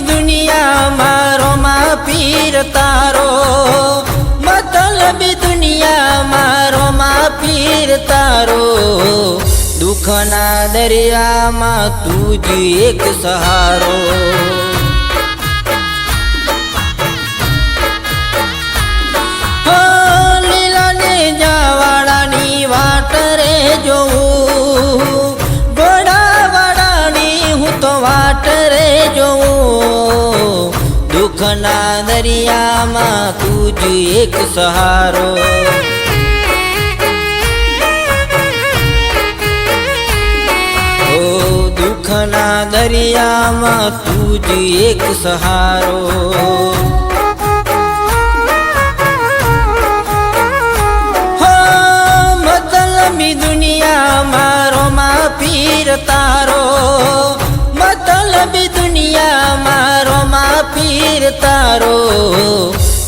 દુનિયામાં રોમા પીર તારો, મતલબી દુનિયામાં રોમા પીર તારો, દુઃખના દરિયામાં તું જ એક સહારો. લીલાને જાવાળાની વાટ રે જોઉં, ઘોડાવાળાની હું તો વાટ રે જોઉં, દુઃખના દરિયામાં તું જ એક સહારો. દુઃખના દરિયામાં તું જ એક સહારો. મતલબી દુનિયામાં રોમા પીર તારો, મતલબી દુનિયામાં રોમા પીર તારો,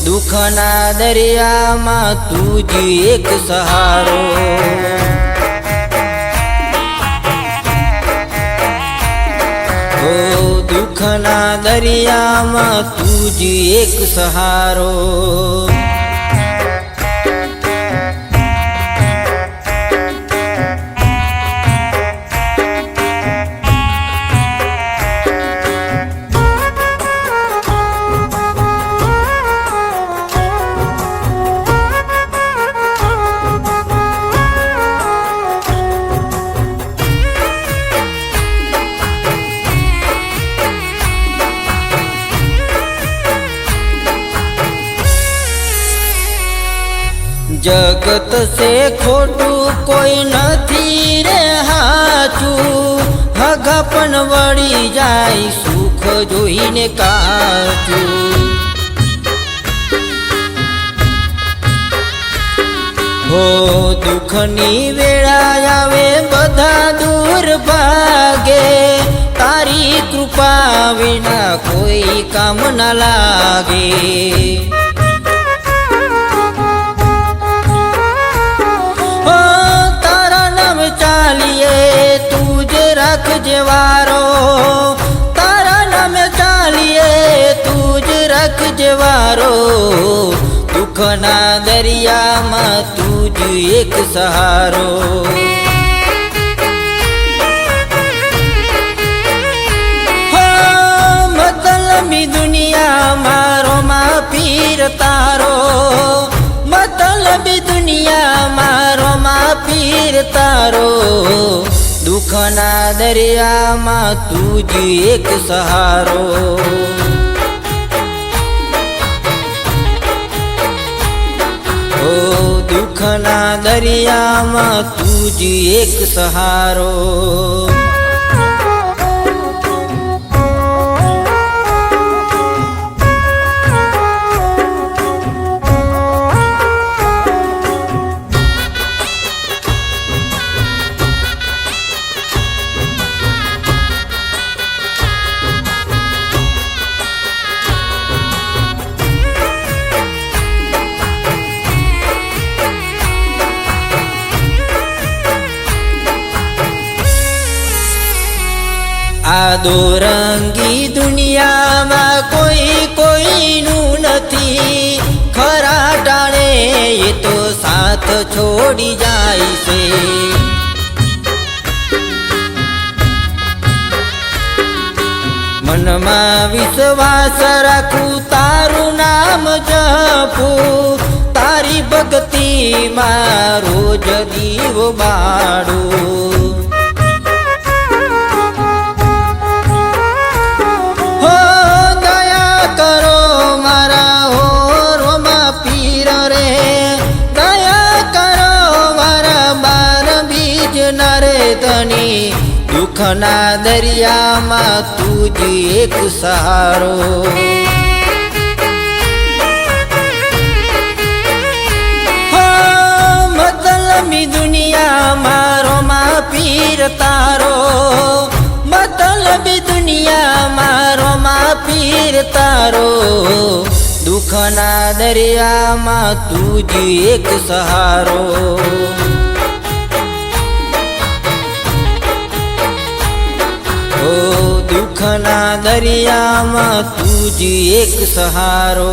દુઃખના દરિયામાં તું જ એક સહારો. દુઃખના દરિયામાં તું જ એક સહારો. જગત સે ખોટું કોઈ નથી રે હાચું, હગા પણ વળી જાય સુખ જોઈને કાચું. હો દુઃખની વેળા આવે બધા દૂર ભાગે, તારી કૃપા વિના કોઈ કામ ના લાગે. તું જ રાખજે વારો, તારા નામે ચાલીએ તું જ રાખજે વારો, દુઃખના દરિયામાં તું જ એક સહારો. મતલબી દુનિયામાં રોમા પીર તારો, મતલબી દુનિયામાં રોમા પીર તારો, દુઃખના દરિયામાં તું જ એક સહારો. દુઃખના દરિયામાં તું જ એક સહારો. આ દોરંગી દુનિયામાં કોઈ કોઈનું નથી, ખરા ટાણે એ તો સાથ છોડી જાય છે. મનમાં વિશ્વાસ રાખું તારું નામ જપું, તારી ભક્તિમાં રોજ દીવો બાળું. દુઃખના દરિયામાં તું જ એક સહારો. મતલબી દુનિયામાં રોમા પીર તારો, મતલબી દુનિયામાં રોમા પીર તારો, દુઃખના દરિયામાં તું જ એક સહારો. દુઃખના દરિયામાં તું જ એક સહારો.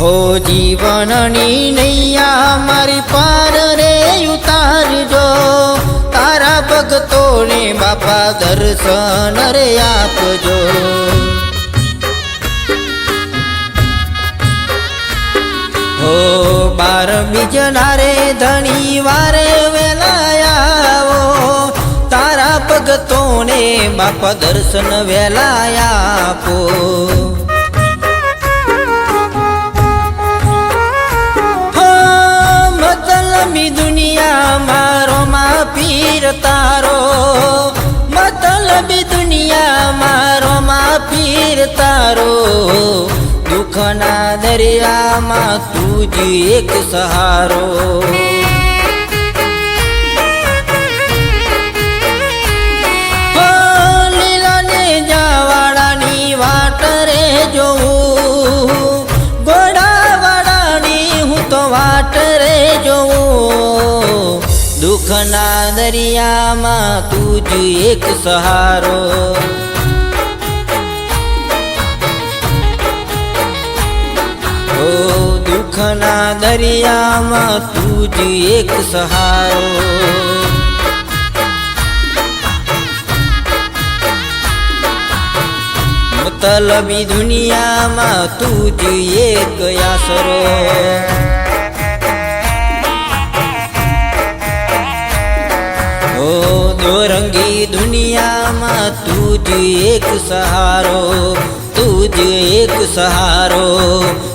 હો જીવનની નૈયા મારી પાર રે ઉતારજો, તારા ભક્તોને બાપા દર્શન રે આપજો. હો 12 બીજના રે ધણી વારે વેલા આવો, તારા ભક્તોને બાપા દર્શન વેલા આપો. દુનિયામાં રોમા પીર તારો, મતલબી દુનિયામાં રોમા પીર તારો. દુઃખના દરિયામાં તું જ એક સહારો. લીલાને જાવાળાની વાટ રે જોઉં, ઘોડાવાળાની હું તો વાટ રે જોઉં. દુઃખના દરિયામાં તું જ એક સહારો. ઓ દુઃખના દરિયામાં તું જ એક સહારો. મતલબી દુનિયામાં તું જ એક આશરો. ઓ દોરંગી દુનિયામાં તું જ એક સહારો, તું જ એક સહારો,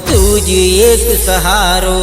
તું જ એક સહારો.